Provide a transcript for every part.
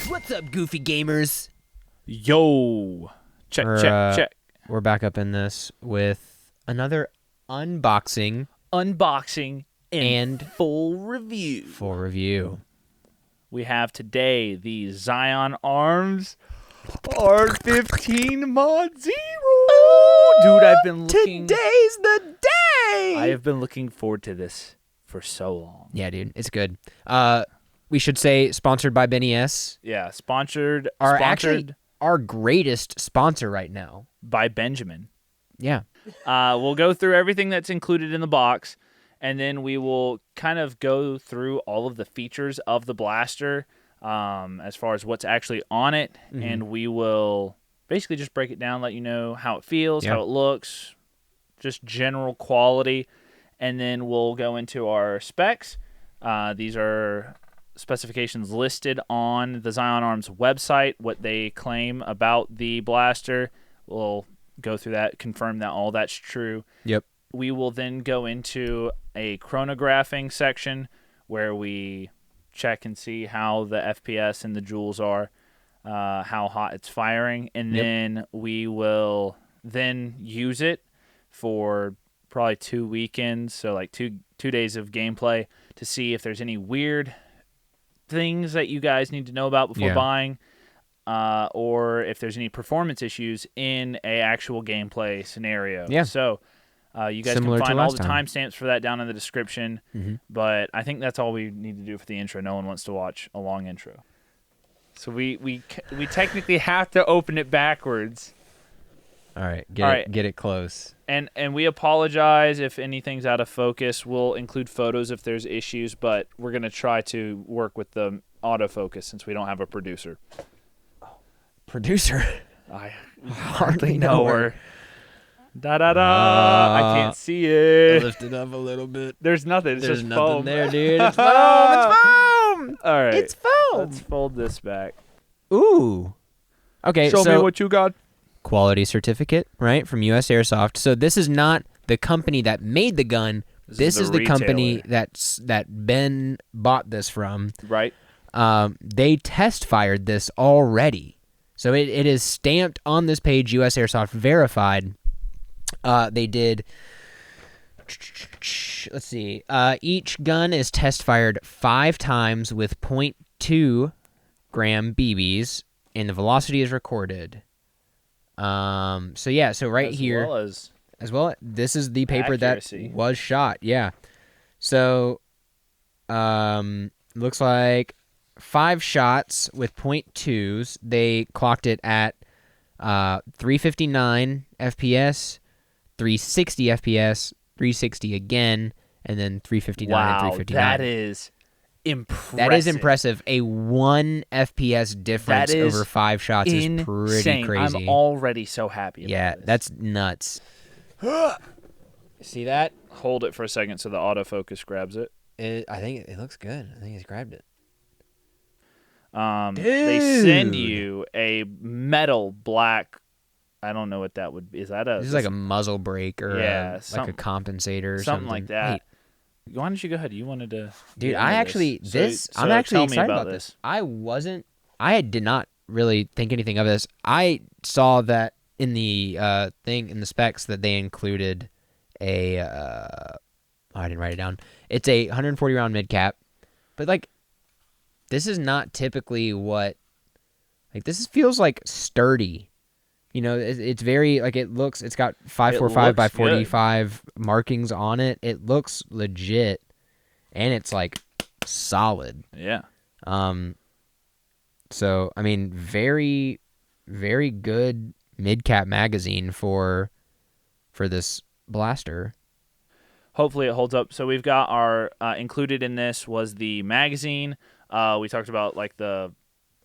What's up, goofy gamers? Yo, check. We're back up in this with another unboxing Unboxing and full review. We have today the Zion Arms R15 Mod 0. Dude, I've been looking. Today's the day! I have been looking forward to this for so long. Yeah, dude, it's good. We should say sponsored by Benny S. Yeah, sponsored Actually our greatest sponsor right now. by Benjamin. Yeah. We'll go through everything that's included in the box, and then we will kind of go through all of the features of the blaster as far as what's actually on it, and we will basically just break it down, let you know how it feels, how it looks, just general quality, and then we'll go into our specs. These are specifications listed on the Zion Arms website, what they claim about the blaster. We'll go through that, confirm that all that's true. Yep. We will then go into a chronographing section where we check and see how the FPS and the joules are, how hot it's firing, and then we will then use it for probably 2 weekends, so like two days of gameplay to see if there's any weird things that you guys need to know about before buying, or if there's any performance issues in a actual gameplay scenario. Yeah. So you guys Similar can to find all last the time. timestamps for that down in the description. But I think that's all we need to do for the intro. No one wants to watch a long intro. So we technically have to open it backwards. All right. Get it close. And we apologize if anything's out of focus. We'll include photos if there's issues, but we're going to try to work with the autofocus since we don't have a producer. Producer? I hardly know her. Da-da-da. I can't see it. Lift it up a little bit. There's nothing. It's There's just nothing foam. there, dude. It's foam. It's foam. All right. It's foam. Let's fold this back. Ooh. Okay, Show so me what you got. quality certificate, right, from U.S. Airsoft. So this is not the company that made the gun. This is the company that Ben bought this from. Right. They test fired this already. So it is stamped on this page, U.S. Airsoft verified. They did, let's see, each gun is test fired 5 times with 0.2 gram BBs, and the velocity is recorded. So right here, as well, this is the paper accuracy. that was shot. Yeah. So, looks like 5 shots with 0.2s. They clocked it at 359 FPS, 360 FPS, 360 again, and then 359 and 359. That is impressive. That is impressive. A 1 FPS difference over 5 shots is pretty crazy. I'm already so happy about this. That's nuts. See that? Hold it for a second so the autofocus grabs it. I think it looks good. I think he's grabbed it. They send you a metal black. I don't know what that would be. Is that This is like a muzzle brake or like a compensator or something like that. Wait. Why don't you go ahead? You wanted to. Dude, I'm actually excited about this. I did not really think anything of this. I saw that in the in the specs that they included a I didn't write it down. It's a 140 round mid cap. But like this is not typically what this feels like sturdy. You know, it's very it's got 545 by 45 markings on it. It looks legit, and it's like solid. Yeah. So I mean, very, very good mid-cap magazine for this blaster. Hopefully it holds up. So we've got our included in this was the magazine. We talked about like the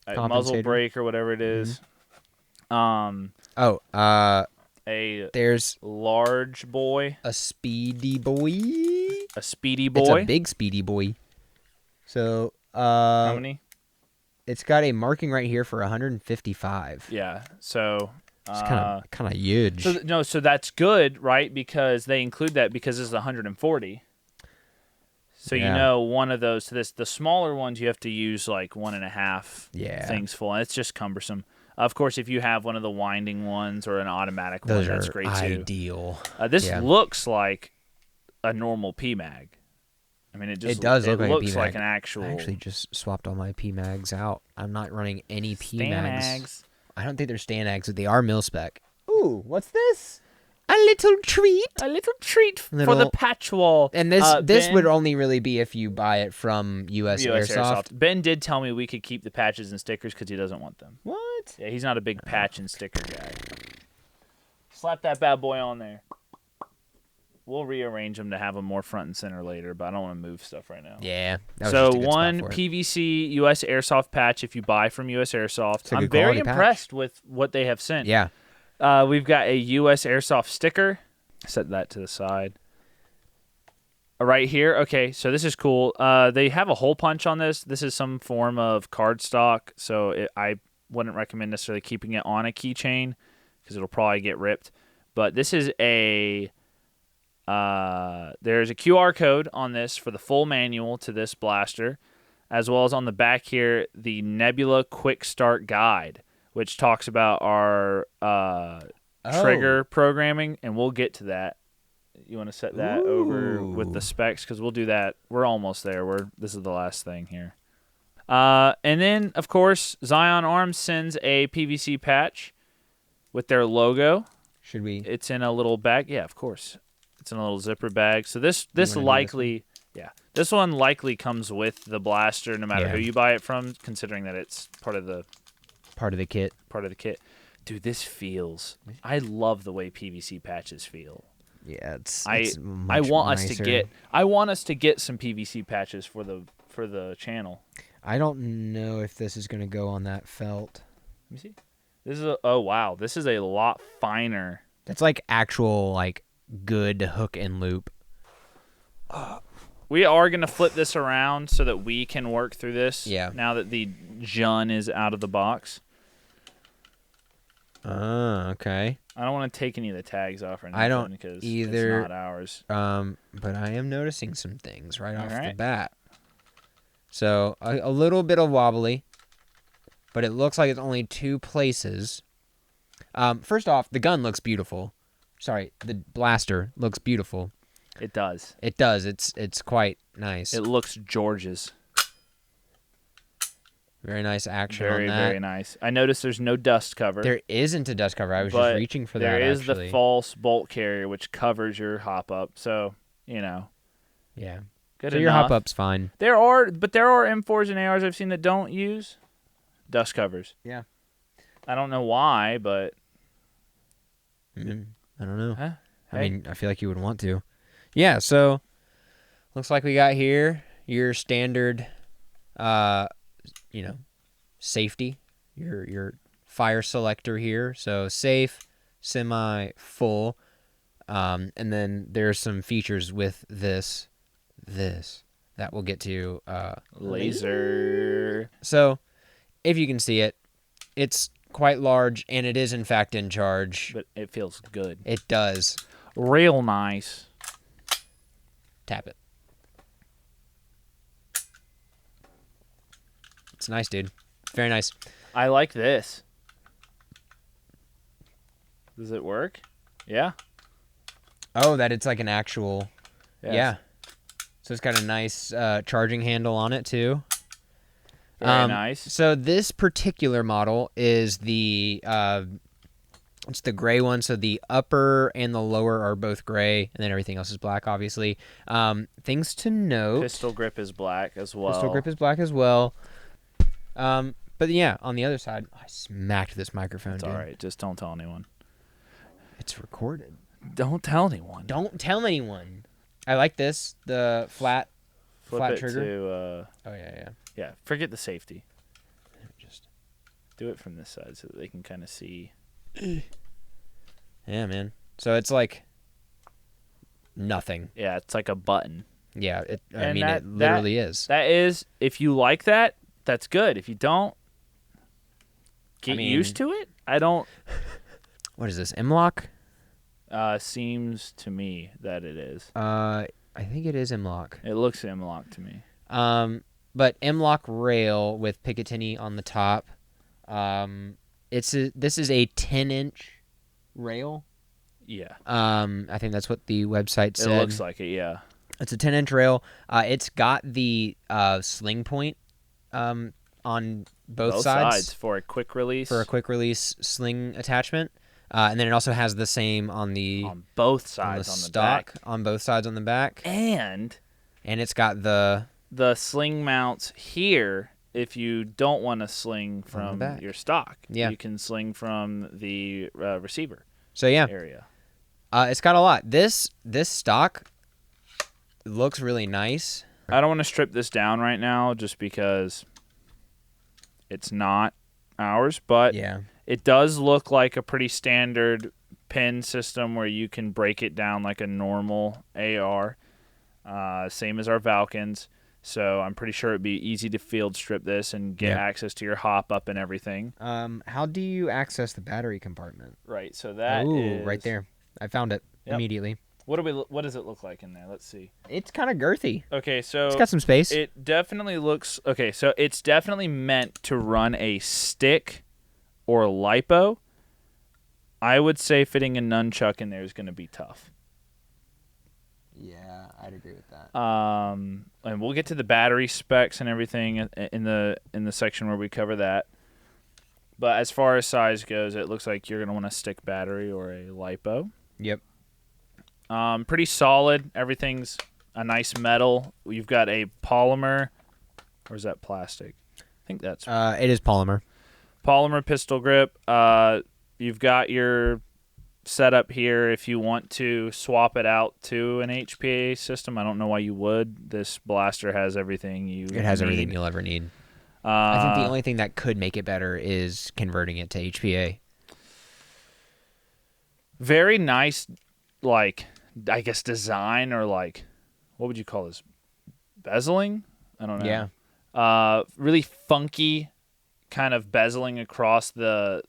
muzzle brake or whatever it is. There's large boy, a speedy boy. It's a big speedy boy. So how many? It's got a marking right here for 155. Yeah, so it's kind of huge. So that's good, right? Because they include that because it's 140. So you know one of those. So the smaller ones you have to use like 1.5 things full, and it's just cumbersome. Of course, if you have one of the winding ones or an automatic one, that's great too. Ideal. This looks like a normal PMag. I mean, it does look like a PMag. It looks like an actual. I actually just swapped all my PMags out. I'm not running any PMags. I don't think they're Stanags, but they are mil-spec. Ooh, what's this? A little treat. A little treat for the patch wall. And this would only really be if you buy it from US Airsoft. Ben did tell me we could keep the patches and stickers because he doesn't want them. What? Yeah, he's not a big patch and sticker guy. Slap that bad boy on there. We'll rearrange them to have them more front and center later, but I don't want to move stuff right now. Yeah. So one PVC US Airsoft patch if you buy from US Airsoft. I'm very impressed with what they have sent. Yeah. We've got a US Airsoft sticker. Set that to the side. Right here. Okay, so this is cool. They have a hole punch on this. This is some form of cardstock, so I wouldn't recommend necessarily keeping it on a keychain because it'll probably get ripped. But this is there's a QR code on this for the full manual to this blaster, as well as on the back here, the Nebula Quick Start Guide, which talks about our trigger programming, and we'll get to that. You want to set that over with the specs because we'll do that. We're almost there. This is the last thing here. And then, of course, Zion Arms sends a PVC patch with their logo. Should we? It's in a little bag. Yeah, of course. It's in a little zipper bag. So this likely, this one likely comes with the blaster no matter who you buy it from, considering that it's part of the kit. Dude, this feels. I love the way PVC patches feel. Yeah, it's I want us to get some PVC patches for the channel. I don't know if this is going to go on that felt. Let me see. This is wow. This is a lot finer. That's like actual like good hook and loop. We are going to flip this around so that we can work through this. Yeah. Now that the Jun is out of the box. Okay. I don't want to take any of the tags off or anything. I don't because either. It's not ours. But I am noticing some things right off the bat. So a little bit of wobbly, but it looks like it's only two places. First off, the gun looks beautiful. Sorry, the blaster looks beautiful. It does. It does. It's quite nice. It looks George's. Very nice action on that. Very nice. I noticed there's no dust cover. There isn't a dust cover. I was just reaching for that, There is the false bolt carrier, which covers your hop-up. So, Yeah. Good enough. Your hop-up's fine. There are M4s and ARs I've seen that don't use dust covers. Yeah. I don't know why, but... I don't know. Huh? I mean, I feel like you would want to. Yeah, so looks like we got here your standard... safety, your fire selector here. So safe, semi, full. And then there's some features with this that we'll get to. Laser. So if you can see it, it's quite large and it is in fact in charge. But it feels good. It does. Real nice. Tap it. It's nice, dude. Very nice. I like this. Does it work? Yeah. Oh, that it's like an actual... Yes. Yeah. So it's got a nice charging handle on it, too. Very nice. So this particular model is the... it's the gray one, so the upper and the lower are both gray, and then everything else is black, obviously. Things to note... Pistol grip is black as well. But yeah, on the other side, I smacked this microphone. It's all right. Just don't tell anyone. It's recorded. Don't tell anyone. Don't tell anyone. I like this. The flat trigger. To, yeah. Yeah. Forget the safety. Just do it from this side so that they can kind of see. Yeah, man. So it's like nothing. Yeah, it's like a button. Yeah. It literally is. That is, if you like that, that's good. If you don't, get used to it. I don't. What is this? M-lock? Seems to me that it is. I think it is M-LOK. It looks M-LOK to me. But M-LOK rail with Picatinny on the top. This is a 10-inch rail. Yeah. I think that's what the website said. It looks like it, yeah. It's a 10-inch rail. It's got the sling point on both sides for a quick release. For a quick release sling attachment. And then it also has the same on both sides on the stock, back. on both sides on the back. And it's got the sling mounts here. If you don't want to sling from your stock, you can sling from the receiver. So yeah, area. It's got a lot. This stock looks really nice. I don't want to strip this down right now just because it's not ours, but it does look like a pretty standard pin system where you can break it down like a normal AR, same as our Valkyns. So I'm pretty sure it'd be easy to field strip this and get access to your hop up and everything. How do you access the battery compartment? Right, so that is right there. I found it immediately. What does it look like in there? Let's see. It's kind of girthy. Okay, so it's got some space. It definitely looks okay. So it's definitely meant to run a stick or lipo. I would say fitting a nunchuck in there is going to be tough. Yeah, I'd agree with that. And we'll get to the battery specs and everything in the section where we cover that. But as far as size goes, it looks like you're going to want a stick battery or a lipo. Yep. Pretty solid. Everything's a nice metal. You've got a polymer, or is that plastic? I think that's. It is polymer. Polymer pistol grip. You've got your setup here if you want to swap it out to an HPA system. I don't know why you would. This blaster has everything It has everything you'll ever need. I think the only thing that could make it better is converting it to HPA. Very nice, like, I guess design, or like, what would you call this? Bezeling? I don't know. Yeah. Really funky kind of bezeling across the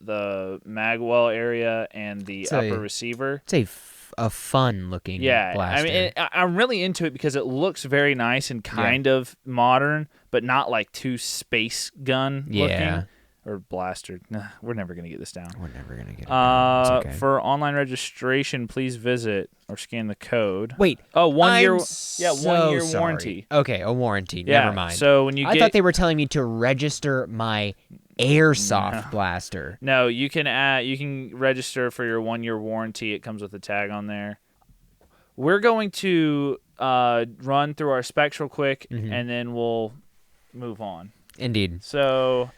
magwell area and the upper receiver. It's a fun looking blaster. I mean, I'm really into it because it looks very nice and kind of modern, but not like too space gun looking. Or blaster. Nah, we're never going to get this down. We're never going to get it down. It's okay. For online registration, please visit or scan the code. Wait. Oh, 1 year. So 1 year sorry. warranty. Okay, a warranty. Yeah, never mind. So when I thought they were telling me to register my Airsoft blaster. No, you can register for your 1 year warranty. It comes with a tag on there. We're going to run through our specs real quick, and then we'll move on. Indeed. So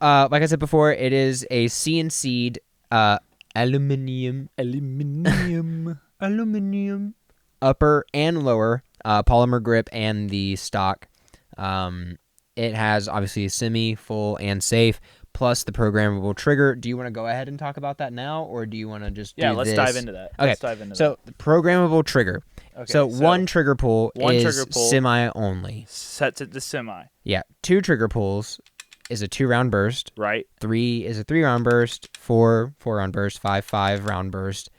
like I said before, it is a CNC'd aluminum upper and lower polymer grip and the stock. It has obviously a semi, full, and safe, plus the programmable trigger. Do you want to go ahead and talk about that now, or do you want to just do let's this? dive into that. Okay. Let's dive into that. The programmable trigger. Okay, so one trigger pull is semi only. Sets it to semi. Yeah. 2 trigger pulls is a 2-round burst. Right. 3 is a 3-round burst. 4 4-round burst. 5 round burst.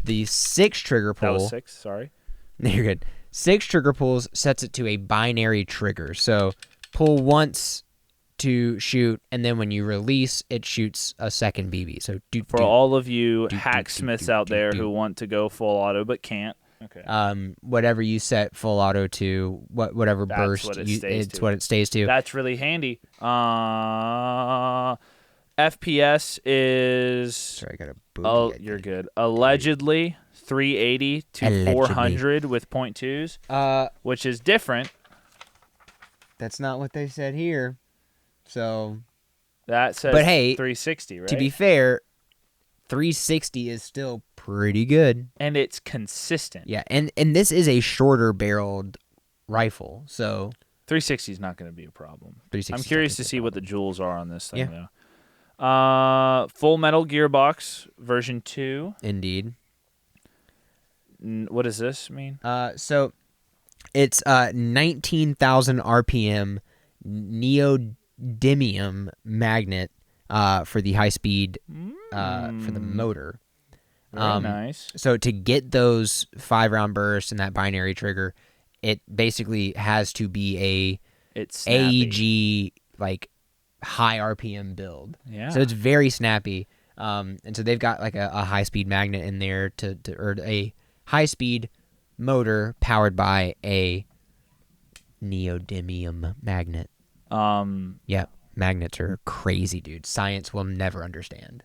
The 6 trigger pull. That was 6. Sorry. You're good. 6 trigger pulls sets it to a binary trigger. So pull once to shoot, and then when you release, it shoots a second BB. So for all of you hacksmiths out there who want to go full auto but can't. Okay. Whatever you set full auto to, whatever burst, it's what it stays to. That's really handy. FPS is. Sorry, I got a booty. Oh, you're good. Allegedly 380 to 400 with .2s, which is different. That's not what they said here. So. That says but hey, 360, right? To be fair, 360 is still pretty good. And it's consistent. Yeah, and this is a shorter barreled rifle, so 360 is not going to be a problem. I'm curious to see what the joules are on this thing, though. Full metal gearbox, version 2. Indeed. What does this mean? So it's 19,000 RPM neodymium magnet for the high speed for the motor. Very nice. So to get those 5-round bursts and that binary trigger, it basically has to be It's a snappy. AEG like high RPM build. Yeah. So it's very snappy. And so they've got like a high speed magnet in there or a high speed motor powered by a neodymium magnet. Yeah, magnets are crazy, dude. Science will never understand.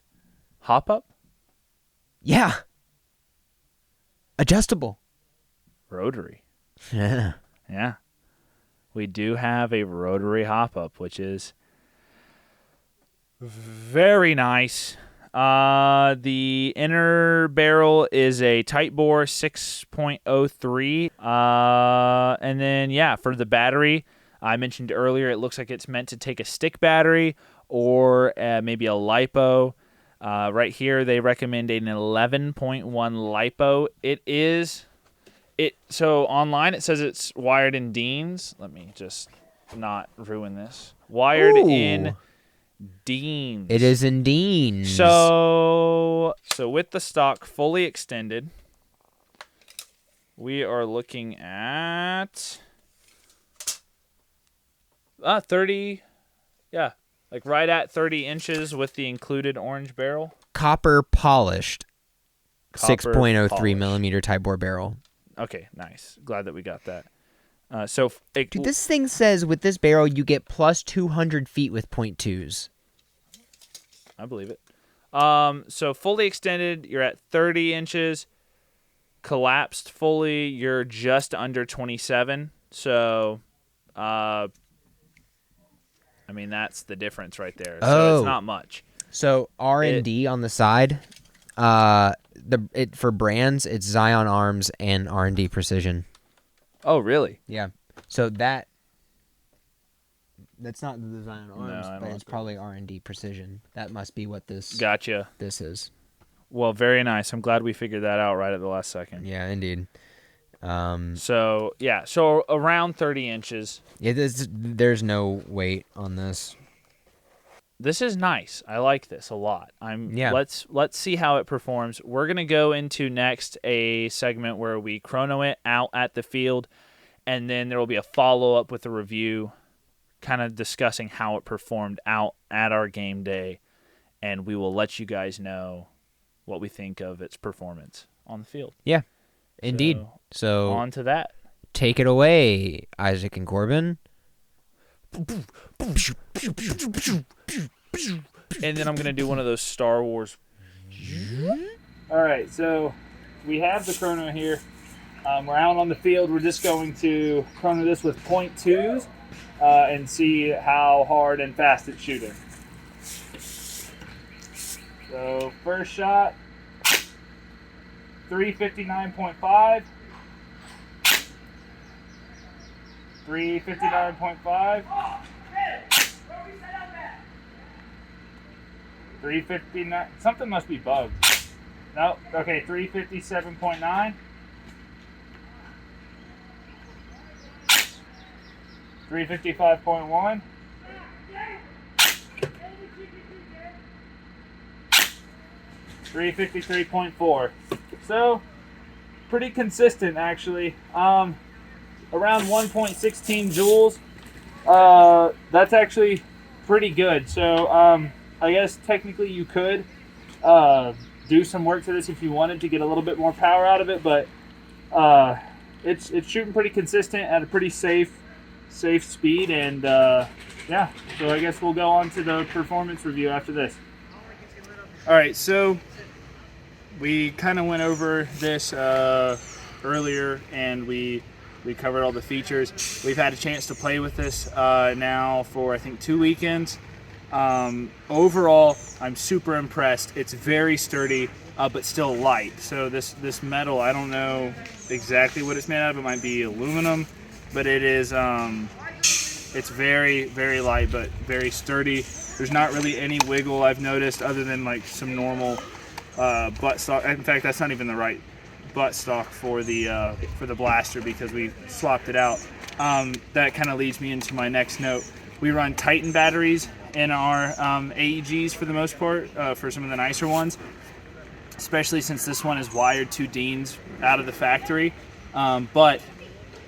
Hop up? Yeah. Adjustable. Rotary. Yeah. Yeah. We do have a rotary hop up, which is very nice. The inner barrel is a tight bore 6.03. And then, yeah, for the battery, I mentioned earlier, it looks like it's meant to take a stick battery or maybe a LiPo. Right here, they recommend an 11.1 LiPo. So online, it says it's wired in Deans. Let me just not ruin this. Wired in Deans. It is in Deans. So with the stock fully extended, we are looking at 30, yeah, like right at 30 inches with the included orange barrel. Copper polished. 6.03 polished. millimeter type bore barrel. Okay, nice. Glad that we got that. Dude, this thing says with this barrel you get plus 200 feet with .2s. I believe it. So fully extended, you're at 30 inches. Collapsed fully, you're just under 27. So, I mean, that's the difference right there. So it's not much. So R&D on the side, for brands, it's Zion Arms and R&D Precision. Oh, really? Yeah. So that's not the Zion Arms, but it's probably R&D Precision. That must be what this. Gotcha. This is. Well, very nice. I'm glad we figured that out right at the last second. Yeah, indeed. So around 30 inches. Yeah, there's no weight on this. This is nice. I like this a lot. Let's see how it performs. We're gonna go into next a segment where we chrono it out at the field, and then there will be a follow-up with a review, kind of discussing how it performed out at our game day, and we will let you guys know what we think of its performance on the field. Yeah, indeed. So on to that. Take it away, Isaac and Corbin. And then I'm going to do one of those Star Wars. All right, so we have the chrono here. We're out on the field. We're just going to chrono this with .2s and see how hard and fast it's shooting. So first shot, 359.5. 359.5. 359. Something must be bugged. No. Okay, 357.9. 355.1. 353.4. So pretty consistent actually. Around 1.16 joules. That's actually pretty good. So I guess technically you could do some work to this if you wanted to get a little bit more power out of it, but it's shooting pretty consistent at a pretty safe speed, and yeah. So I guess we'll go on to the performance review after this. All right, so we kind of went over this earlier, and we covered all the features. We've had a chance to play with this now for I think 2 weekends. Overall, I'm super impressed. It's very sturdy, but still light. So this metal, I don't know exactly what it's made out of. It might be aluminum, but it is. It's very, very light, but very sturdy. There's not really any wiggle I've noticed, other than like some normal butt stock. In fact, that's not even the right butt stock for the blaster, because we swapped it out. That kind of leads me into my next note. We run Titan batteries in our AEGs for the most part, for some of the nicer ones, especially since this one is wired to Deans out of the factory. But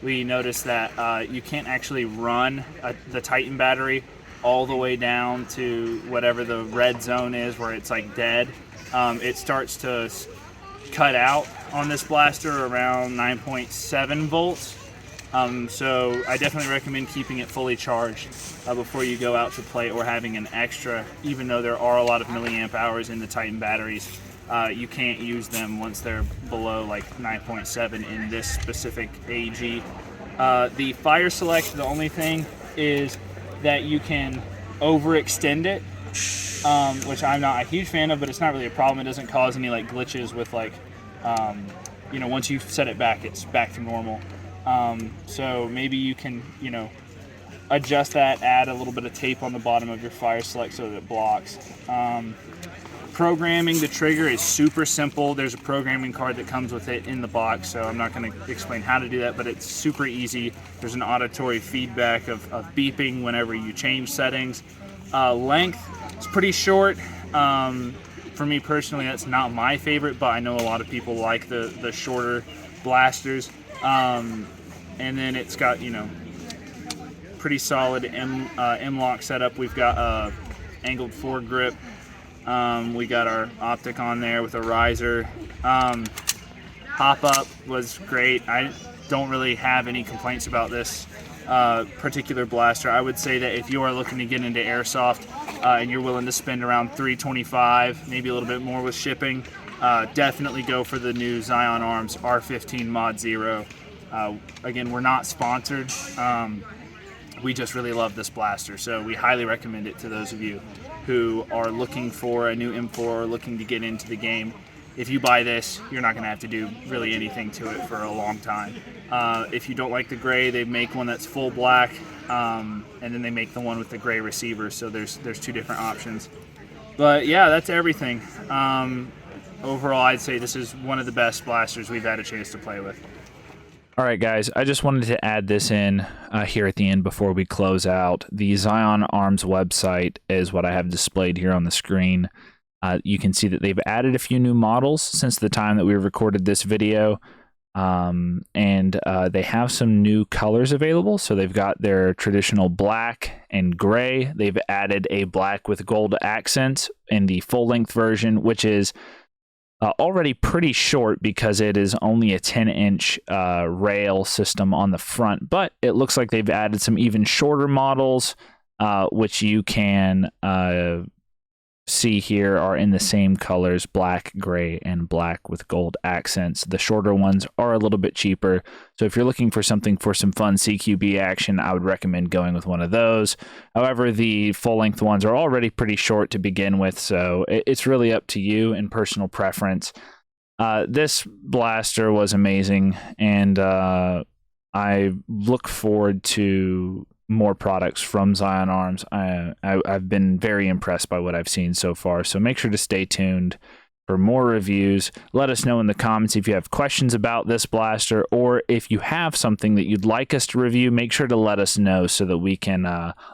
we noticed that you can't actually run the Titan battery all the way down to whatever the red zone is where it's like dead. It starts to cut out on this blaster around 9.7 volts. So I definitely recommend keeping it fully charged before you go out to play, or having an extra, even though there are a lot of milliamp hours in the Titan batteries. You can't use them once they're below like 9.7 in this specific AG. The fire select, the only thing is that you can overextend it, which I'm not a huge fan of, but it's not really a problem. It doesn't cause any like glitches with like, once you set it back, it's back to normal. So maybe you can, adjust that, add a little bit of tape on the bottom of your fire select so that it blocks. Programming the trigger is super simple. There's a programming card that comes with it in the box, so I'm not going to explain how to do that, but it's super easy. There's an auditory feedback of beeping whenever you change settings. Length is pretty short. For me personally, that's not my favorite, but I know a lot of people like the shorter blasters. And then it's got, pretty solid M-lock setup. We've got a angled foregrip. We got our optic on there with a riser. Hop-up was great. I don't really have any complaints about this particular blaster. I would say that if you are looking to get into Airsoft and you're willing to spend around $325, maybe a little bit more with shipping, definitely go for the new Zion Arms R15 Mod 0. Again, we're not sponsored. We just really love this blaster, so we highly recommend it to those of you who are looking for a new M4 or looking to get into the game. If you buy this, you're not going to have to do really anything to it for a long time. If you don't like the gray, they make one that's full black, and then they make the one with the gray receiver, so there's two different options. But yeah, that's everything. Overall, I'd say this is one of the best blasters we've had a chance to play with. All right, guys, I just wanted to add this in here at the end before we close out. The Zion Arms website is what I have displayed here on the screen. You can see that they've added a few new models since the time that we recorded this video, and they have some new colors available. So they've got their traditional black and gray. They've added a black with gold accents in the full-length version, which is already pretty short because it is only a 10-inch rail system on the front, but it looks like they've added some even shorter models, which you can see here are in the same colors, black, gray, and black with gold accents. The shorter ones are a little bit cheaper, so if you're looking for something for some fun CQB action, I would recommend going with one of those. However, the full-length ones are already pretty short to begin with, so it's really up to you and personal preference. This blaster was amazing, and I look forward to more products from Zion Arms. I've been very impressed by what I've seen so far, so make sure to stay tuned for more reviews. Let us know in the comments if you have questions about this blaster, or if you have something that you'd like us to review, make sure to let us know so that we can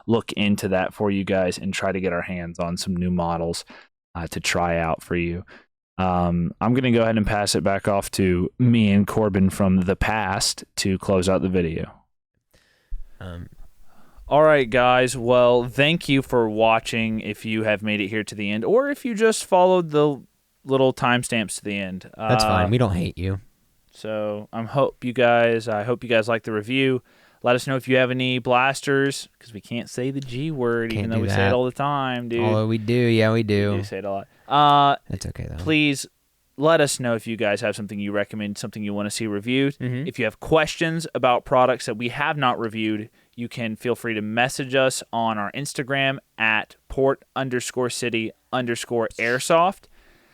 look into that for you guys and try to get our hands on some new models to try out for you. I'm going to go ahead and pass it back off to me and Corbin from the past to close out the video. All right, guys. Well, thank you for watching if you have made it here to the end, or if you just followed the little timestamps to the end. That's fine. We don't hate you. So I hope you guys like the review. Let us know if you have any blasters, because we can't say the G word, even though we say it all the time, dude. Oh, we do. Yeah, we do. We do say it a lot. That's okay, though. Please let us know if you guys have something you recommend, something you want to see reviewed. If you have questions about products that we have not reviewed, you can feel free to message us on our Instagram at port_city_airsoft.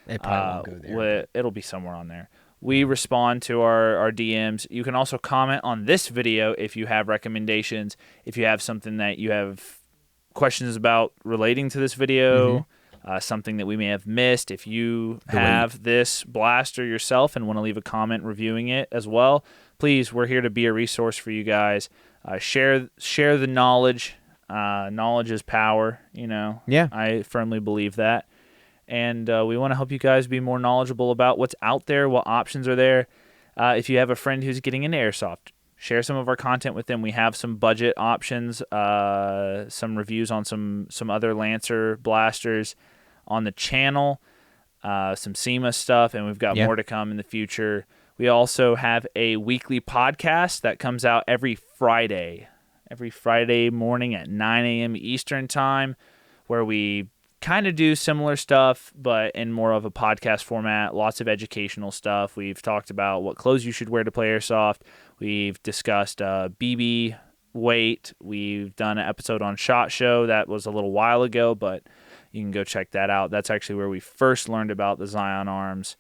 It probably won't go there. It'll be somewhere on there. We respond to our DMs. You can also comment on this video if you have recommendations, if you have something that you have questions about relating to this video, something that we may have missed. If you have this blaster yourself and want to leave a comment reviewing it as well, please, we're here to be a resource for you guys. Share the knowledge. Knowledge is power, Yeah. I firmly believe that. And we want to help you guys be more knowledgeable about what's out there, what options are there. If you have a friend who's getting into Airsoft, share some of our content with them. We have some budget options, some reviews on some other Lancer blasters on the channel, some SEMA stuff, and we've got more to come in the future. We also have a weekly podcast that comes out every Friday morning at 9 a.m. Eastern time, where we kind of do similar stuff, but in more of a podcast format. Lots of educational stuff. We've talked about what clothes you should wear to play Airsoft. We've discussed BB weight. We've done an episode on SHOT Show. That was a little while ago, but you can go check that out. That's actually where we first learned about the Zion Arms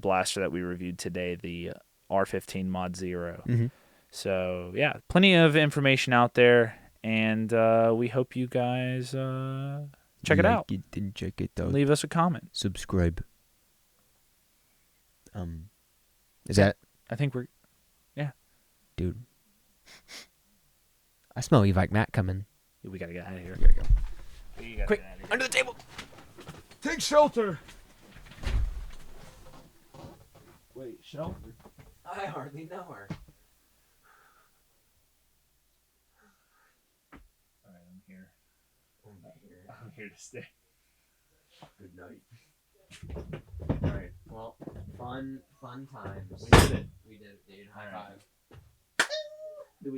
blaster that we reviewed today, the R15 Mod 0. Mm-hmm. So, yeah, plenty of information out there, and we hope you guys check it out. Check it out. Leave us a comment. Subscribe. Is that? I think we're... Yeah. Dude. I smell Evike Matt coming. We got to get out of here. We gotta go. Quick, under the table. take shelter. Wait, shelter? I hardly know her. All right, I'm here. I'm here to stay. Good night. All right. Well, fun times. We did it. We did it, dude. High All right. five.